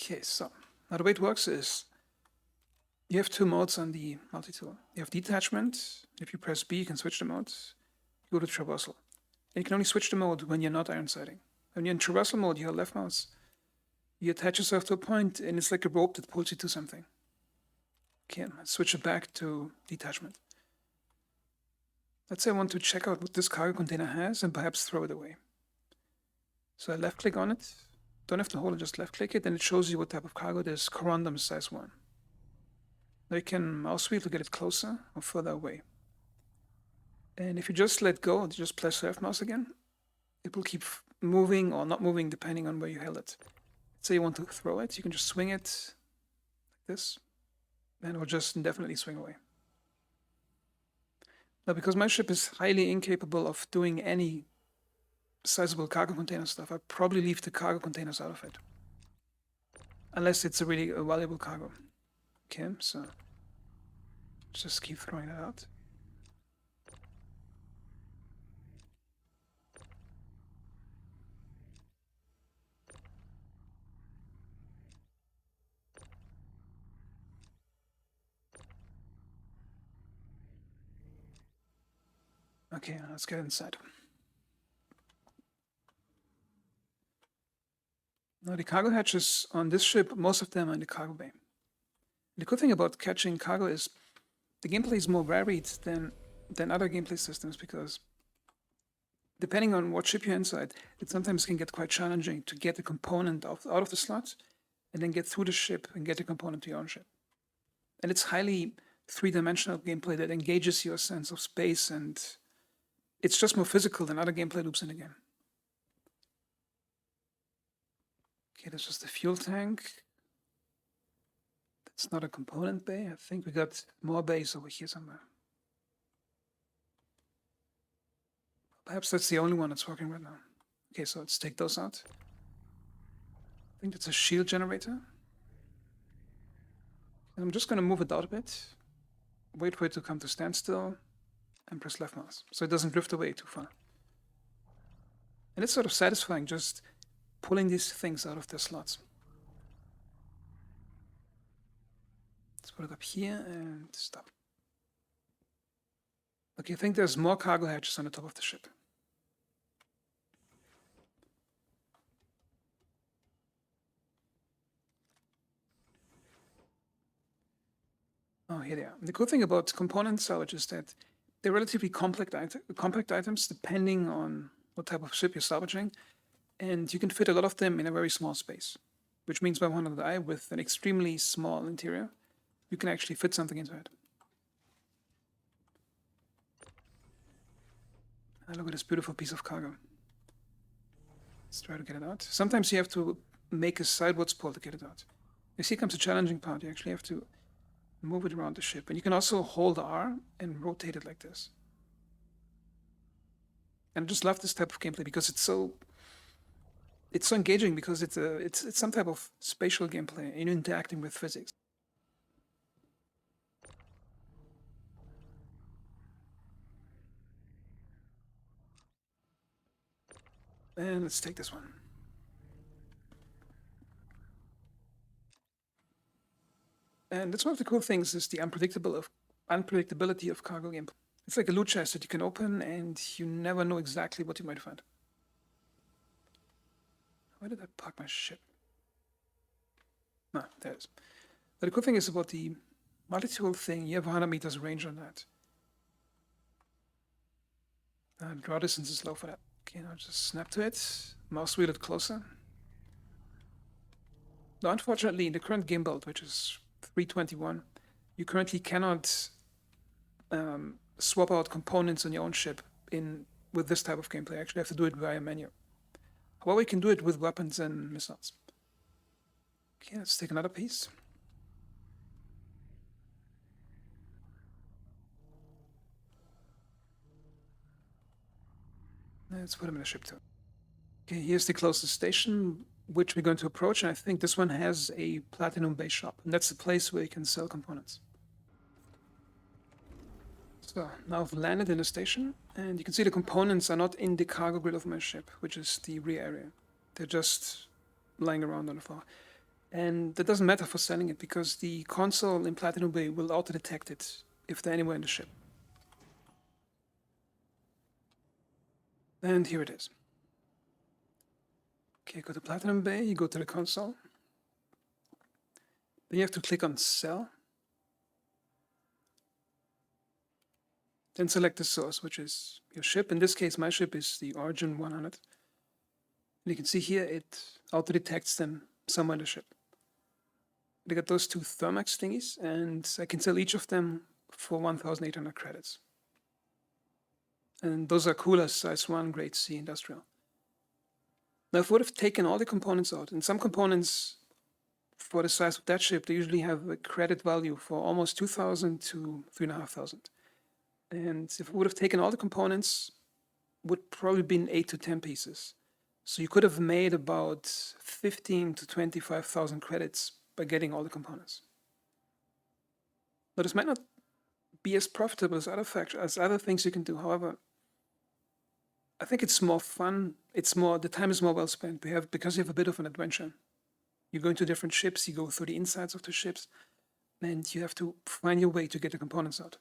Okay, so now the way it works is you have two modes on the multi-tool. You have detachment. If you press B, you can switch the modes. You go to traversal. And you can only switch the mode when you're not iron sighting. When you're in traversal mode, you hold left mouse. You attach yourself to a point, and it's like a rope that pulls you to something. Okay, let's switch it back to detachment. Let's say I want to check out what this cargo container has and perhaps throw it away. So I left click on it. Don't have to hold it, just left click it, and it shows you what type of cargo it is. Corundum size 1. Now you can mouse wheel to get it closer or further away. And if you just let go, just press left mouse again, it will keep moving or not moving depending on where you held it. Let's say you want to throw it, you can just swing it like this, and it will just indefinitely swing away. Now, because my ship is highly incapable of doing any sizable cargo container stuff, I'd probably leave the cargo containers out of it. Unless it's a really valuable cargo. Okay, so just keep throwing that out. Okay, let's get inside. Now the cargo hatches on this ship, most of them are in the cargo bay. The good thing about catching cargo is the gameplay is more varied than other gameplay systems, because depending on what ship you're inside, it sometimes can get quite challenging to get the component out of the slot and then get through the ship and get the component to your own ship. And it's highly three-dimensional gameplay that engages your sense of space, and it's just more physical than other gameplay loops in the game. Okay, this is the fuel tank. That's not a component bay. I think we got more bays over here somewhere. Perhaps that's the only one that's working right now. Okay, so let's take those out. I think that's a shield generator. And I'm just going to move it out a bit. Wait for it to come to standstill. And press left mouse, so it doesn't drift away too far. And it's sort of satisfying just pulling these things out of their slots. Let's put it up here and stop. Okay, I think there's more cargo hatches on the top of the ship. Oh, here they are. The cool thing about component salvage is that they're relatively compact items depending on what type of ship you're salvaging, and you can fit a lot of them in a very small space, which means by one of the eye with an extremely small interior, you can actually fit something into it. And look at this beautiful piece of cargo. Let's try to get it out. Sometimes you have to make a sidewards pull to get it out. You see, comes a challenging part. You actually have to move it around the ship, and you can also hold R and rotate it like this. And I just love this type of gameplay because it's so engaging, because it's some type of spatial gameplay and interacting with physics. And let's take this one. And that's one of the cool things, is the unpredictability of cargo gameplay. It's like a loot chest that you can open, and you never know exactly what you might find. Where did I park my ship? Ah, there it is. But the cool thing is about the multi-tool thing, you have 100 meters range on that. Draw distance is low for that. Okay, now just snap to it, mouse wheel it closer. Now, unfortunately, in the current game build, which is 321, you currently cannot swap out components on your own ship with this type of gameplay. You actually have to do it via menu. However, you can do it with weapons and missiles. Okay, let's take another piece. Let's put them in a ship too. Okay, here's the closest station, which we're going to approach, and I think this one has a platinum base shop, and that's the place where you can sell components. So now I've landed in the station, and you can see the components are not in the cargo grid of my ship, which is the rear area. They're just lying around on the floor. And that doesn't matter for selling it because the console in Platinum Bay will auto-detect it if they're anywhere in the ship. And here it is. Okay, go to Platinum Bay, you go to the console. Then you have to click on Sell. Then select the source, which is your ship. In this case, my ship is the Origin 100. And you can see here it auto-detects them somewhere in the ship. I got those two Thermax thingies, and I can sell each of them for 1,800 credits. And those are cooler size 1 grade C industrial. Now, if I would have taken all the components out, and some components for the size of that ship, they usually have a credit value for almost 2,000 to 3,500. And if I would have taken all the components, would probably been 8 to 10 pieces. So you could have made about 15 to 25,000 credits by getting all the components. Now, this might not be as profitable as other things you can do. However, I think it's more fun. The time is more well spent. Because you have a bit of an adventure. You're going to different ships. You go through the insides of the ships, and you have to find your way to get the components out.